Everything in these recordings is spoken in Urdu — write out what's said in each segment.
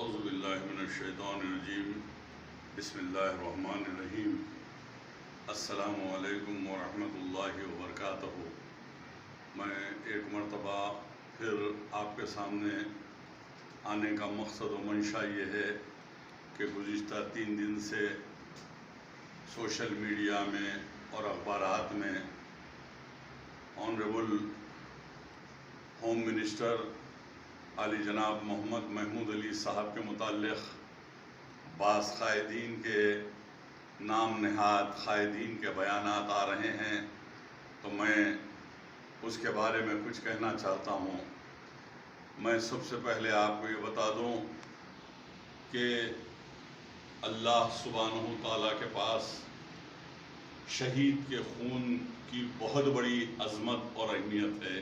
اعوذ باللہ من الشیطان الرجیم بسم اللہ الرحمن الرحیم السلام علیکم ورحمۃ اللہ وبرکاتہ۔ میں ایک مرتبہ پھر آپ کے سامنے آنے کا مقصد و منشا یہ ہے کہ گزشتہ 3 دن سے سوشل میڈیا میں اور اخبارات میں آنریبل ہوم منسٹر علی جناب محمد محمود علی صاحب کے متعلق بعض قائدین کے نام نہاد قائدین کے بیانات آ رہے ہیں، تو میں اس کے بارے میں کچھ کہنا چاہتا ہوں۔ میں سب سے پہلے آپ کو یہ بتا دوں کہ اللہ سبحانہ تعالیٰ کے پاس شہید کے خون کی بہت بڑی عظمت اور اہمیت ہے،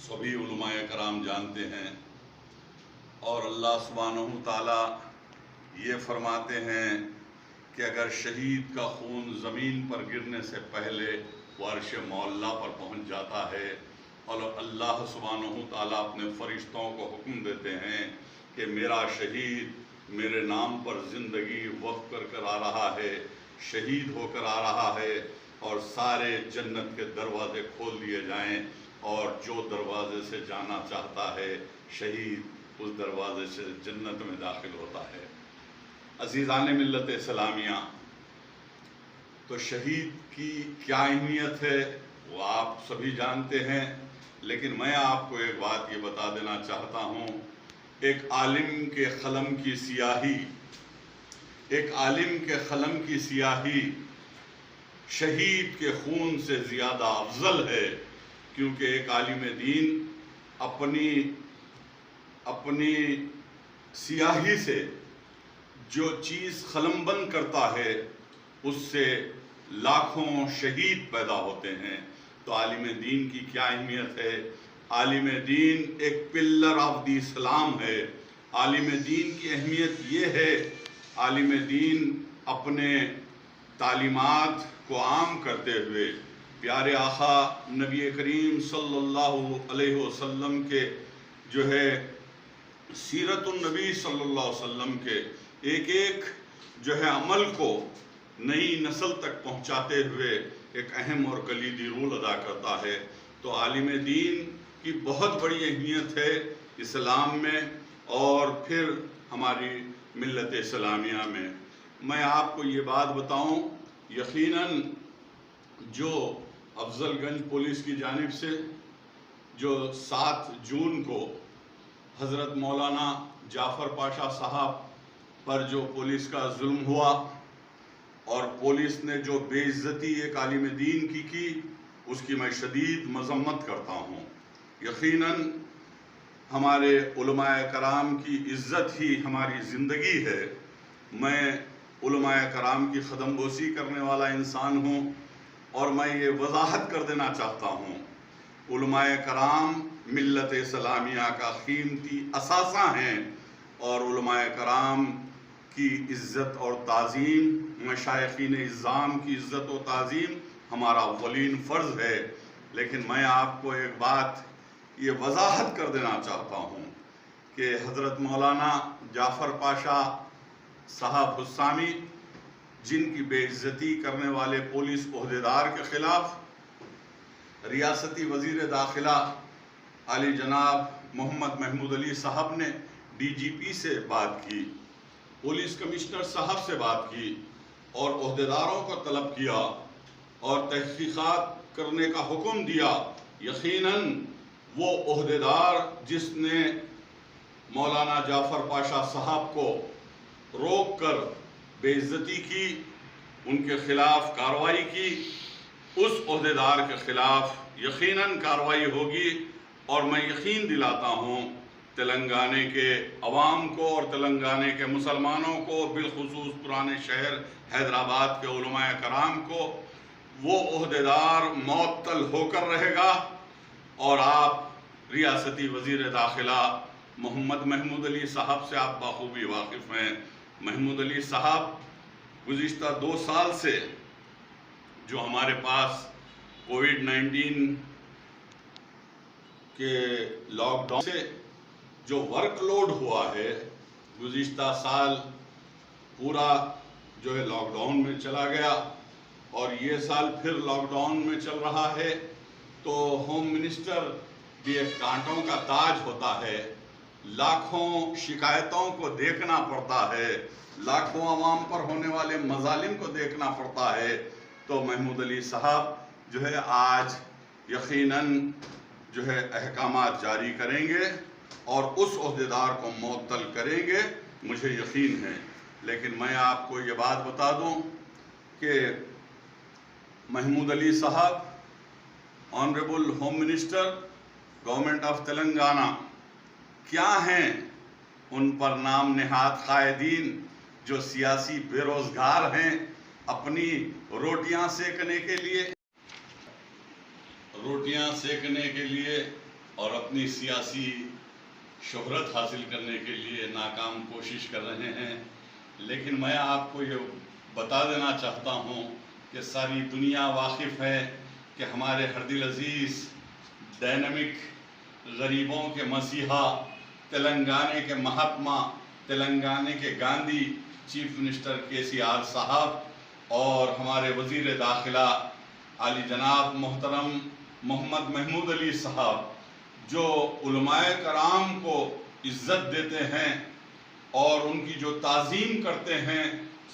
سبھی علماء کرام جانتے ہیں۔ اور اللہ سبحانہ تعالیٰ یہ فرماتے ہیں کہ اگر شہید کا خون زمین پر گرنے سے پہلے وہ عرش معلیٰ پر پہنچ جاتا ہے، اور اللہ سبحانہ تعالیٰ اپنے فرشتوں کو حکم دیتے ہیں کہ میرا شہید میرے نام پر زندگی وقف کر آ رہا ہے، شہید ہو کر آ رہا ہے، اور سارے جنت کے دروازے کھول دیے جائیں، اور جو دروازے سے جانا چاہتا ہے شہید اس دروازے سے جنت میں داخل ہوتا ہے۔ عزیزان ملت اسلامیہ، تو شہید کی کیا اہمیت ہے وہ آپ سبھی جانتے ہیں، لیکن میں آپ کو ایک بات یہ بتا دینا چاہتا ہوں۔ ایک عالم کے قلم کی سیاہی شہید کے خون سے زیادہ افضل ہے، کیونکہ ایک عالم دین اپنی سیاہی سے جو چیز قلم بند کرتا ہے اس سے لاکھوں شہید پیدا ہوتے ہیں۔ تو عالم دین کی کیا اہمیت ہے؟ عالم دین ایک پلر آف دی اسلام ہے۔ عالم دین کی اہمیت یہ ہے، عالم دین اپنے تعلیمات کو عام کرتے ہوئے پیارے آقا نبی کریم صلی اللہ علیہ وسلم کے جو ہے سیرت النبی صلی اللہ علیہ وسلم کے ایک جو ہے عمل کو نئی نسل تک پہنچاتے ہوئے ایک اہم اور کلیدی رول ادا کرتا ہے۔ تو عالم دین کی بہت بڑی اہمیت ہے اسلام میں اور پھر ہماری ملت اسلامیہ میں۔ میں آپ کو یہ بات بتاؤں، یقیناً جو افضل گنج پولیس کی جانب سے جو 7 جون کو حضرت مولانا جعفر پاشا صاحب پر جو پولیس کا ظلم ہوا اور پولیس نے جو بے عزتی ایک عالم دین کی اس کی میں شدید مذمت کرتا ہوں۔ یقیناً ہمارے علماء کرام کی عزت ہی ہماری زندگی ہے۔ میں علماء کرام کی قدم بوسی کرنے والا انسان ہوں، اور میں یہ وضاحت کر دینا چاہتا ہوں، علماء کرام ملت اسلامیہ کا قیمتی اثاثہ ہیں، اور علماء کرام کی عزت اور تعظیم، مشائخین اعظام کی عزت و تعظیم ہمارا اولین فرض ہے۔ لیکن میں آپ کو ایک بات یہ وضاحت کر دینا چاہتا ہوں کہ حضرت مولانا جعفر پاشا صاحب حسامی جن کی بے عزتی کرنے والے پولیس عہدیدار کے خلاف ریاستی وزیر داخلہ علی جناب محمد محمود علی صاحب نے DGP سے بات کی، پولیس کمشنر صاحب سے بات کی، اور عہدیداروں کو طلب کیا اور تحقیقات کرنے کا حکم دیا۔ یقیناً وہ عہدیدار جس نے مولانا جعفر پاشا صاحب کو روک کر بے عزتی کی، ان کے خلاف کارروائی کی، اس عہدیدار کے خلاف یقیناً کارروائی ہوگی، اور میں یقین دلاتا ہوں تلنگانے کے عوام کو اور تلنگانے کے مسلمانوں کو، بالخصوص پرانے شہر حیدرآباد کے علماء کرام کو، وہ عہدیدار معطل ہو کر رہے گا۔ اور آپ ریاستی وزیر داخلہ محمد محمود علی صاحب سے آپ بخوبی واقف ہیں۔ محمود علی صاحب گزشتہ 2 سال سے جو ہمارے پاس کووڈ-19 کے لاک ڈاؤن سے جو ورک لوڈ ہوا ہے گزشتہ سال پورا جو ہے لاک ڈاؤن میں چلا گیا اور یہ سال پھر لاک ڈاؤن میں چل رہا ہے، تو ہوم منسٹر بھی ایک کانٹوں کا تاج ہوتا ہے، لاکھوں شکایتوں کو دیکھنا پڑتا ہے، لاکھوں عوام پر ہونے والے مظالم کو دیکھنا پڑتا ہے۔ تو محمود علی صاحب جو ہے آج یقیناً جو ہے احکامات جاری کریں گے اور اس عہدیدار کو معطل کریں گے، مجھے یقین ہے۔ لیکن میں آپ کو یہ بات بتا دوں کہ محمود علی صاحب honourable home minister government of Telangana کیا ہیں ان پر نام نہاد قائدین جو سیاسی بے روزگار ہیں، اپنی روٹیاں سیکنے کے لیے اور اپنی سیاسی شہرت حاصل کرنے کے لیے ناکام کوشش کر رہے ہیں۔ لیکن میں آپ کو یہ بتا دینا چاہتا ہوں کہ ساری دنیا واقف ہے کہ ہمارے ہر دل عزیز ڈائنامک غریبوں کے مسیحا، تلنگانے کے مہاتما، تلنگانے کے گاندھی چیف منسٹر KCR صاحب اور ہمارے وزیر داخلہ عالی جناب محترم محمد محمود علی صاحب جو علماء کرام کو عزت دیتے ہیں اور ان کی جو تعظیم کرتے ہیں،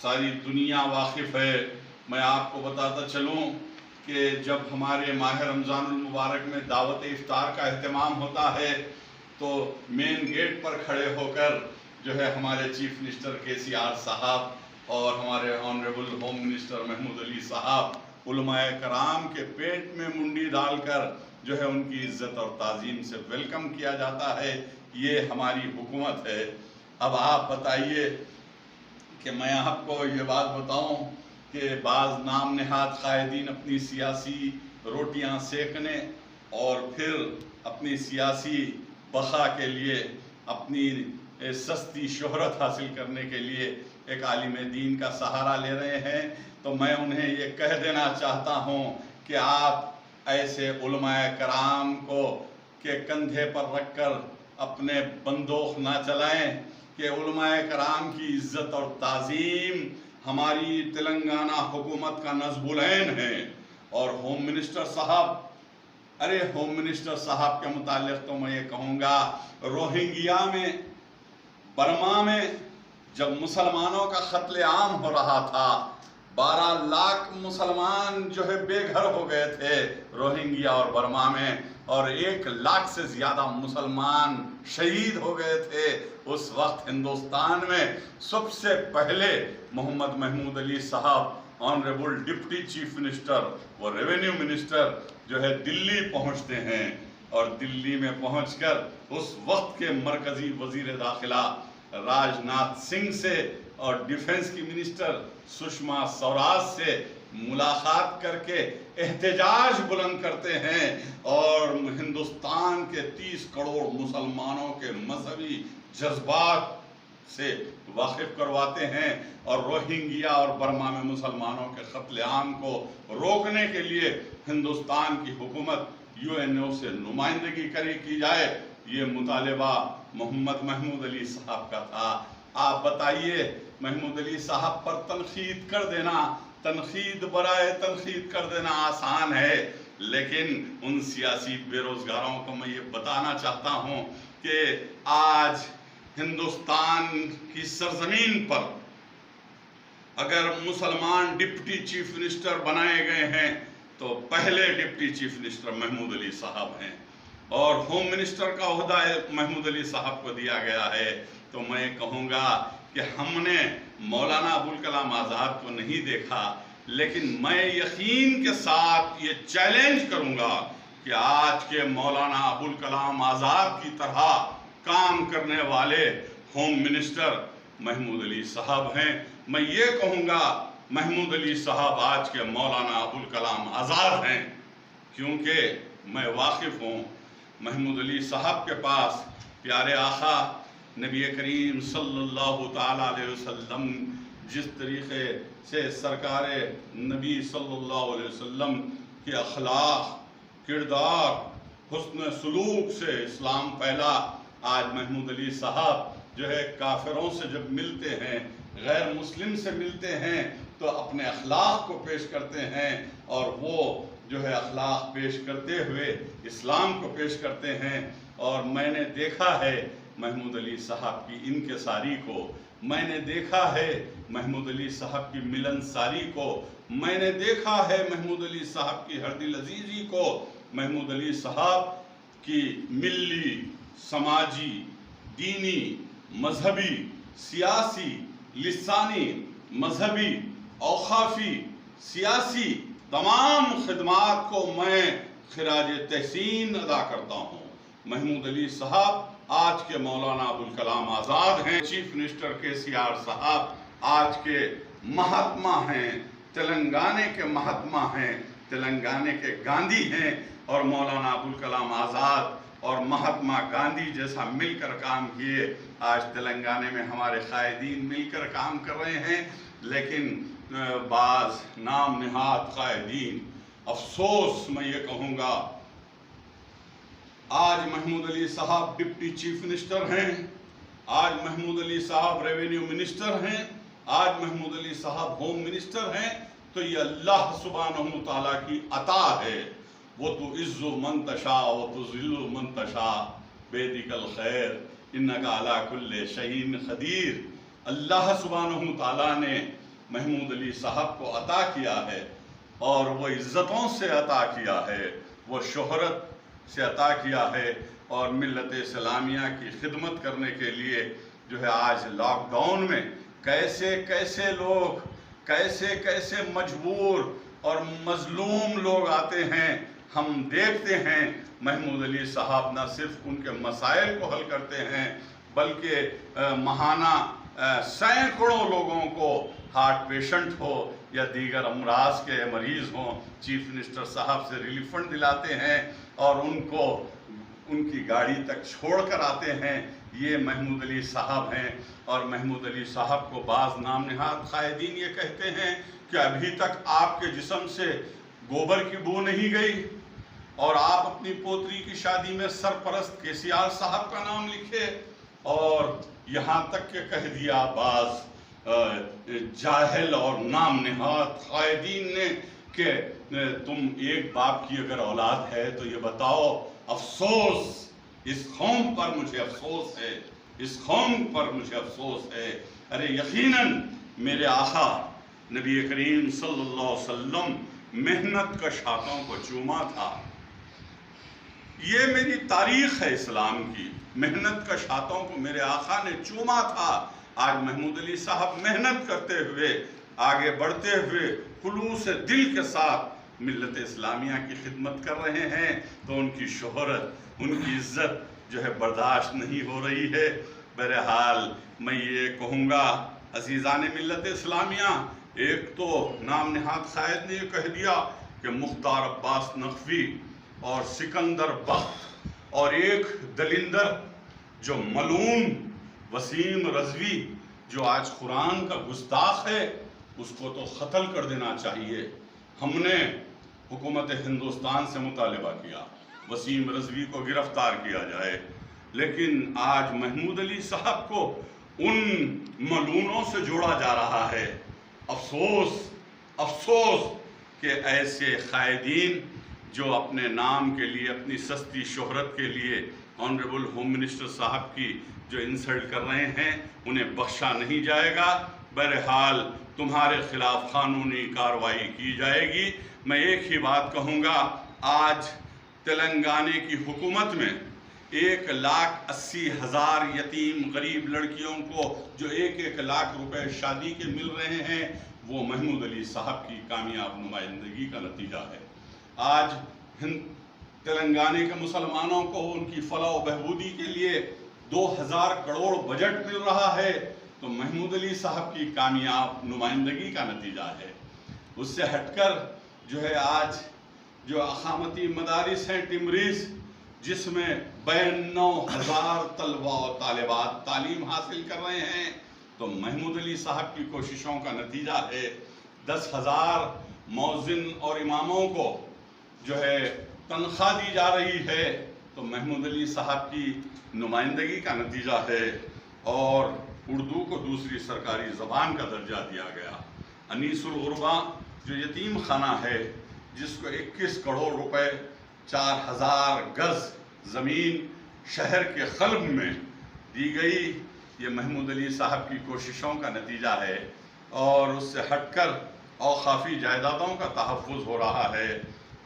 ساری دنیا واقف ہے۔ میں آپ کو بتاتا چلوں کہ جب ہمارے ماہ رمضان المبارک میں دعوت افطار کا اہتمام ہوتا ہے تو مین گیٹ پر کھڑے ہو کر جو ہے ہمارے چیف منسٹر KCR صاحب اور ہمارے honourable home minister Mahmood Ali صاحب علماء کرام کے پیٹ میں منڈی ڈال کر جو ہے ان کی عزت اور تعظیم سے ویلکم کیا جاتا ہے۔ یہ ہماری حکومت ہے۔ اب آپ بتائیے کہ میں آپ کو یہ بات بتاؤں کہ بعض نام نہاد قائدین اپنی سیاسی روٹیاں سیکنے اور پھر اپنی سیاسی بقا کے لیے، اپنی سستی شہرت حاصل کرنے کے لیے ایک عالم دین کا سہارا لے رہے ہیں، تو میں انہیں یہ کہہ دینا چاہتا ہوں کہ آپ ایسے علماء کرام کو کے کندھے پر رکھ کر اپنے بندوق نہ چلائیں کہ علماء کرام کی عزت اور تعظیم ہماری تلنگانہ حکومت کا نصب العین ہے۔ اور ہوم منسٹر صاحب کے متعلق تو میں یہ کہوں گا، روہنگیا میں، برما میں جب مسلمانوں کا قتل عام ہو رہا تھا، 12 لاکھ مسلمان جو ہے بے گھر ہو گئے تھے روہنگیا اور برما میں، اور 1 لاکھ سے زیادہ مسلمان شہید ہو گئے تھے۔ اس وقت ہندوستان میں سب سے پہلے محمد محمود علی صاحب آنریبل ڈپٹی چیف منسٹر و ریونیو منسٹر جو ہے دلی پہنچتے ہیں، اور دلی میں پہنچ کر اس وقت کے مرکزی وزیر داخلہ راج ناتھ سنگھ سے اور ڈیفنس کی منسٹر سشما سوراج سے ملاقات کر کے احتجاج بلند کرتے ہیں اور ہندوستان کے 30 کروڑ مسلمانوں کے مذہبی جذبات سے واقف کرواتے ہیں، اور روہنگیا اور برما میں مسلمانوں کے قتل عام کو روکنے کے لیے ہندوستان کی حکومت UNO سے نمائندگی کی جائے۔ یہ مطالبہ محمد محمود علی صاحب کا تھا۔ آپ بتائیے، محمود علی صاحب پر تنقید کر دینا، تنقید برائے تنقید کر دینا آسان ہے، لیکن ان سیاسی بے روزگاروں کو میں یہ بتانا چاہتا ہوں کہ آج ہندوستان کی سرزمین پر اگر مسلمان ڈپٹی چیف منسٹر بنائے گئے ہیں تو پہلے deputy chief minister Mahmood Ali صاحب ہیں، اور ہوم منسٹر کا عہدہ محمود علی صاحب کو دیا گیا ہے۔ تو میں کہوں گا کہ ہم نے مولانا ابوالکلام آزاد کو نہیں دیکھا، لیکن میں یقین کے ساتھ یہ چیلنج کروں گا کہ آج کے مولانا ابوالکلام آزاد کی طرح کام کرنے والے ہوم منسٹر محمود علی صاحب ہیں۔ میں یہ کہوں گا محمود علی صاحب آج کے مولانا ابوالکلام آزاد ہیں، کیونکہ میں واقف ہوں محمود علی صاحب کے پاس پیارے آقا نبی کریم صلی اللہ تعالیٰ علیہ وسلم جس طریقے سے سرکار نبی صلی اللہ علیہ وسلم کے اخلاق، کردار، حسن سلوک سے اسلام پھیلا، آج محمود علی صاحب جو ہے کافروں سے جب ملتے ہیں، غیر مسلم سے ملتے ہیں تو اپنے اخلاق کو پیش کرتے ہیں، اور وہ جو ہے اخلاق پیش کرتے ہوئے اسلام کو پیش کرتے ہیں۔ اور میں نے دیکھا ہے محمود علی صاحب کی انکساری کو، میں نے دیکھا ہے محمود علی صاحب کی ملن ساری کو، میں نے دیکھا ہے محمود علی صاحب کی ہردل عزیزی کو، محمود علی صاحب کی ملی، سماجی، دینی، مذہبی، سیاسی، لسانی، مذہبی، اوقافی، سیاسی تمام خدمات کو میں خراج تحسین ادا کرتا ہوں۔ محمود علی صاحب آج کے مولانا ابوالکلام آزاد ہیں، چیف منسٹر KCR صاحب آج کے مہاتما ہیں، تلنگانے کے مہاتما ہیں، تلنگانے کے گاندھی ہیں، اور مولانا ابوالکلام آزاد اور مہاتما گاندھی جیسا مل کر کام کیے۔ آج تلنگانے میں ہمارے قائدین مل کر کام کر رہے ہیں، لیکن بعض نام نہاد قائدین، افسوس میں یہ کہوں گا، آج محمود علی صاحب ڈپٹی چیف منسٹر ہیں، آج محمود علی صاحب ریونیو منسٹر ہیں، آج محمود علی صاحب ہوم منسٹر ہیں، تو یہ اللہ سبحانہ تعالیٰ کی عطا ہے۔ وَتُعِزُّ مَن تَشَاءُ وَتُذِلُّ مَن تَشَاءُ بِيَدِكَ الْخَيْرُ إِنَّكَ عَلَىٰ كُلِّ شَيْءٍ قَدِيرٌ۔ اللہ سبحانہ تعالیٰ نے محمود علی صاحب کو عطا کیا ہے، اور وہ عزتوں سے عطا کیا ہے، وہ شہرت سے عطا کیا ہے، اور ملت اسلامیہ کی خدمت کرنے کے لیے جو ہے آج لاک ڈاؤن میں کیسے کیسے لوگ، کیسے کیسے مجبور اور مظلوم لوگ آتے ہیں، ہم دیکھتے ہیں۔ محمود علی صاحب نہ صرف ان کے مسائل کو حل کرتے ہیں، بلکہ ماہانہ سینکڑوں لوگوں کو، ہارٹ پیشنٹ ہو یا دیگر امراض کے مریض ہوں، چیف منسٹر صاحب سے ریلیف فنڈ دلاتے ہیں، اور ان کو ان کی گاڑی تک چھوڑ کر آتے ہیں۔ یہ محمود علی صاحب ہیں۔ اور محمود علی صاحب کو بعض نام نہاد قائدین یہ کہتے ہیں کہ ابھی تک آپ کے جسم سے گوبر کی بو نہیں گئی، اور آپ اپنی پوتری کی شادی میں سرپرست KCR صاحب کا نام لکھے، اور یہاں تک کہ کہہ دیا بعض جاہل اور نام نہاد قائدین نے کہ تم ایک باپ کی اگر اولاد ہے تو یہ بتاؤ۔ افسوس، اس قوم پر مجھے افسوس ہے، اس قوم پر مجھے افسوس ہے۔ ارے یقیناً میرے آقا نبی کریم صلی اللہ علیہ وسلم محنت کش ہاتھوں کو چوما تھا۔ یہ میری تاریخ ہے اسلام کی، محنت کش ہاتھوں کو میرے آقا نے چوما تھا۔ آج محمود علی صاحب محنت کرتے ہوئے، آگے بڑھتے ہوئے، خلوص دل کے ساتھ ملت اسلامیہ کی خدمت کر رہے ہیں، تو ان کی شہرت، ان کی عزت جو ہے برداشت نہیں ہو رہی ہے۔ بہرحال میں یہ کہوں گا عزیزان ملت اسلامیہ، ایک تو نام نہاد قائد نے یہ کہہ دیا کہ مختار عباس نقوی اور سکندر بخت، اور ایک دلندر جو ملعون وسیم رضوی جو آج قرآن کا گستاخ ہے، اس کو تو قتل کر دینا چاہیے۔ ہم نے حکومت ہندوستان سے مطالبہ کیا وسیم رضوی کو گرفتار کیا جائے، لیکن آج محمود علی صاحب کو ان ملعونوں سے جوڑا جا رہا ہے۔ افسوس، افسوس کہ ایسے قائدین جو اپنے نام کے لیے، اپنی سستی شہرت کے لیے آنریبل ہوم منسٹر صاحب کی جو انسلٹ کر رہے ہیں، انہیں بخشا نہیں جائے گا۔ بہرحال تمہارے خلاف قانونی کارروائی کی جائے گی۔ میں ایک ہی بات کہوں گا، آج تلنگانے کی حکومت میں 1,80,000 یتیم غریب لڑکیوں کو جو 1 لاکھ روپے شادی کے مل رہے ہیں، وہ محمود علی صاحب کی کامیاب نمائندگی کا نتیجہ ہے۔ آج تلنگانے کے مسلمانوں کو ان کی فلاح و بہبودی کے لیے 2,000 کروڑ بجٹ مل رہا ہے، تو محمود علی صاحب کی کامیاب نمائندگی کا نتیجہ ہے۔ اس سے ہٹ کر جو ہے آج جو اقامتی مدارس ہیں ٹمریز، جس میں 92,000 طلبہ و طالبات تعلیم حاصل کر رہے ہیں، تو محمود علی صاحب کی کوششوں کا نتیجہ ہے۔ 10,000 مؤذن اور اماموں کو جو ہے تنخواہ دی جا رہی ہے، تو محمود علی صاحب کی نمائندگی کا نتیجہ ہے اور اردو کو دوسری سرکاری زبان کا درجہ دیا گیا۔ انیس الغربا جو یتیم خانہ ہے، جس کو 21 کروڑ روپے 4000 گز زمین شہر کے قلب میں دی گئی، یہ محمود علی صاحب کی کوششوں کا نتیجہ ہے اور اس سے ہٹ کر اوقافی جائیدادوں کا تحفظ ہو رہا ہے۔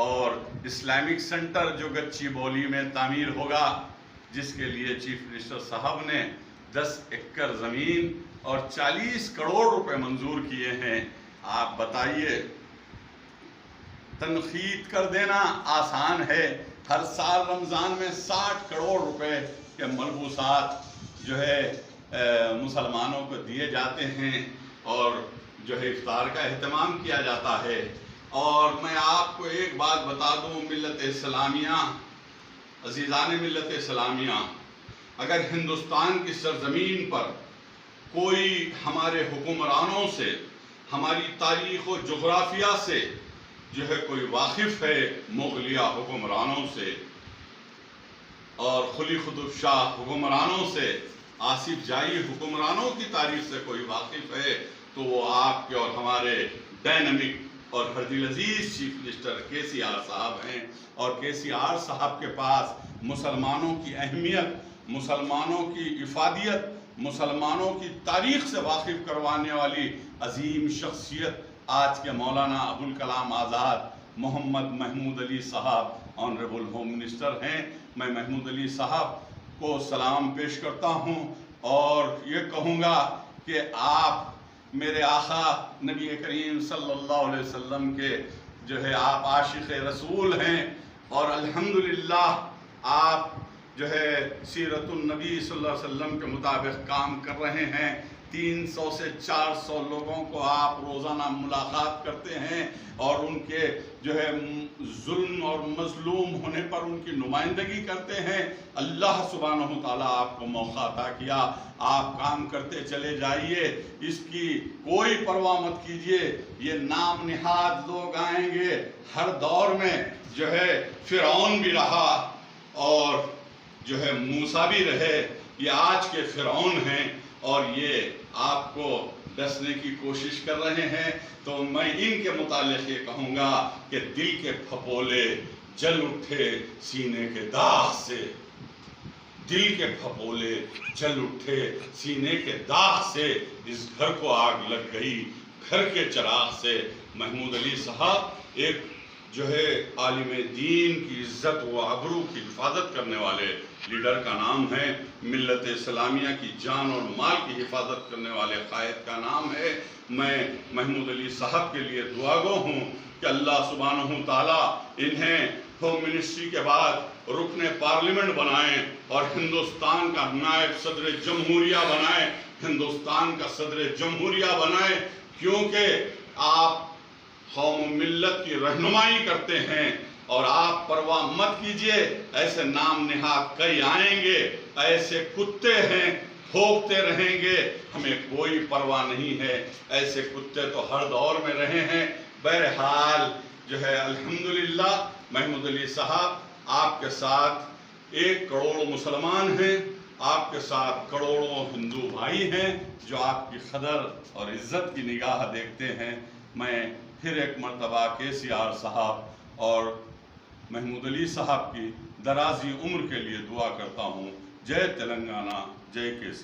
اور اسلامک سینٹر جو گچی بولی میں تعمیر ہوگا، جس کے لیے چیف منسٹر صاحب نے 10 ایکڑ زمین اور 40 کروڑ روپے منظور کیے ہیں۔ آپ بتائیے، تنقید کر دینا آسان ہے، ہر سال رمضان میں 60 کروڑ روپے کے ملبوسات جو ہے مسلمانوں کو دیے جاتے ہیں اور جو ہے افطار کا اہتمام کیا جاتا ہے۔ اور میں آپ کو ایک بات بتا دوں، ملت اسلامیہ، عزیزان ملت اسلامیہ، اگر ہندوستان کی سرزمین پر کوئی ہمارے حکمرانوں سے، ہماری تاریخ و جغرافیہ سے جو ہے کوئی واقف ہے، مغلیہ حکمرانوں سے اور قلی قطب شاہ حکمرانوں سے، آصف جائی حکمرانوں کی تاریخ سے کوئی واقف ہے، تو وہ آپ کے اور ہمارے ڈائنامک اور ہر دل عزیز چیف منسٹر KCR صاحب ہیں۔ اور KCR صاحب کے پاس مسلمانوں کی اہمیت، مسلمانوں کی افادیت، مسلمانوں کی تاریخ سے واقف کروانے والی عظیم شخصیت آج کے مولانا ابوالکلام آزاد محمد محمود علی صاحب آنریبل ہوم منسٹر ہیں۔ میں محمود علی صاحب کو سلام پیش کرتا ہوں اور یہ کہوں گا کہ آپ میرے آقا نبی کریم صلی اللہ علیہ وسلم کے جو ہے آپ عاشق رسول ہیں اور الحمدللہ آپ جو ہے سیرت النبی صلی اللہ علیہ وسلم کے مطابق کام کر رہے ہیں۔ 300 سے 400 لوگوں کو آپ روزانہ ملاقات کرتے ہیں اور ان کے جو ہے ظلم اور مظلوم ہونے پر ان کی نمائندگی کرتے ہیں۔ اللہ سبحانہ و تعالیٰ آپ کو موقع عطا کیا، آپ کام کرتے چلے جائیے، اس کی کوئی پرواہ مت کیجیے۔ یہ نام نہاد لوگ آئیں گے، ہر دور میں جو ہے فرعون بھی رہا اور جو ہے موسیٰ بھی رہے، یہ آج کے فرعون ہیں اور یہ آپ کو ڈسنے کی کوشش کر رہے ہیں۔ تو میں ان کے متعلق یہ کہوں گا کہ دل کے پھپولے جل اٹھے سینے کے داغ سے، دل کے پھپولے جل اٹھے سینے کے داغ سے، اس گھر کو آگ لگ گئی گھر کے چراغ سے۔ محمود علی صاحب ایک جو ہے عالم دین کی عزت و آبرو کی حفاظت کرنے والے لیڈر کا نام ہے، ملت اسلامیہ کی جان اور مال کی حفاظت کرنے والے قائد کا نام ہے۔ میں محمود علی صاحب کے لیے دعا گو ہوں کہ اللہ سبحانہ تعالیٰ انہیں ہوم منسٹری کے بعد رکن پارلیمنٹ بنائیں اور ہندوستان کا نائب صدر جمہوریہ بنائیں، ہندوستان کا صدر جمہوریہ بنائیں، کیونکہ آپ قوم ملت کی رہنمائی کرتے ہیں اور آپ پرواہ مت کیجئے، ایسے نام نہاد کئی آئیں گے، ایسے کتے ہیں بھوکتے رہیں گے، ہمیں کوئی پرواہ نہیں ہے، ایسے کتے تو ہر دور میں رہے ہیں۔ بہرحال جو ہے الحمدللہ محمود علی صاحب آپ کے ساتھ 1 کروڑ مسلمان ہیں، آپ کے ساتھ کروڑوں ہندو بھائی ہیں جو آپ کی قدر اور عزت کی نگاہ دیکھتے ہیں۔ میں پھر ایک مرتبہ KCR صاحب اور محمود علی صاحب کی درازی عمر کے لیے دعا کرتا ہوں۔ جے تلنگانہ، جے KCR۔